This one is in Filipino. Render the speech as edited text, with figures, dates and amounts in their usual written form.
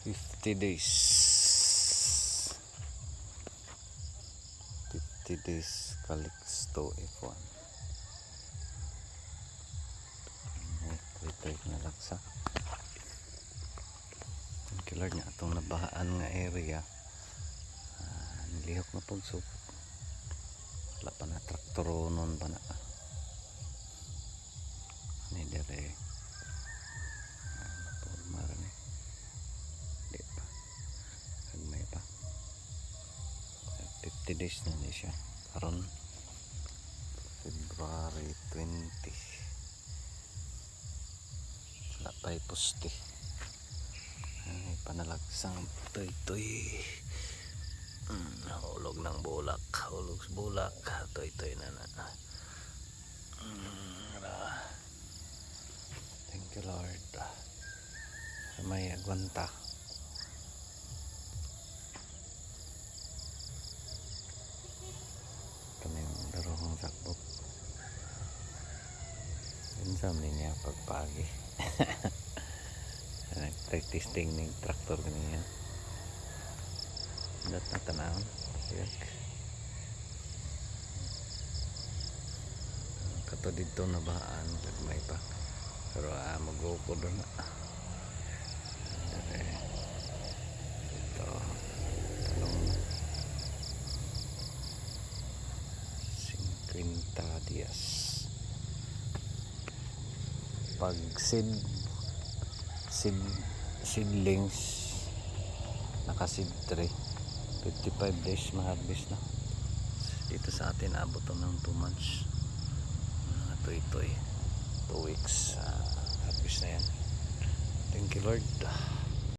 50 days 50 days Calixto F1. Ito na laksa. Ang kilar niya itong nabahaan nga area, nilihok na pagsuk. Wala pa na traktoron pa na ni dere pagmara ni di pa may pa 50 days na ni siya karon February 20. Wala pa'y puste. Ay panalagsang toy-toy. Hulog ng bulak, hulog sa bulak, toy-toy na na. Thank you Lord. May agwanta. Kami yung darong sakbok. Insam niya pagpagi. Nag-testing ng traktor kanina. Dat na tanawon. Kato dito na bahaan may pa. Pero mag-upo doon na. Ito talong 50 dias. Pag seedlings naka-seed 3 55 days ma-harvest na. Dito sa atin abot ng 2 months. Ito 2 weeks harvest na yan. Thank you Lord.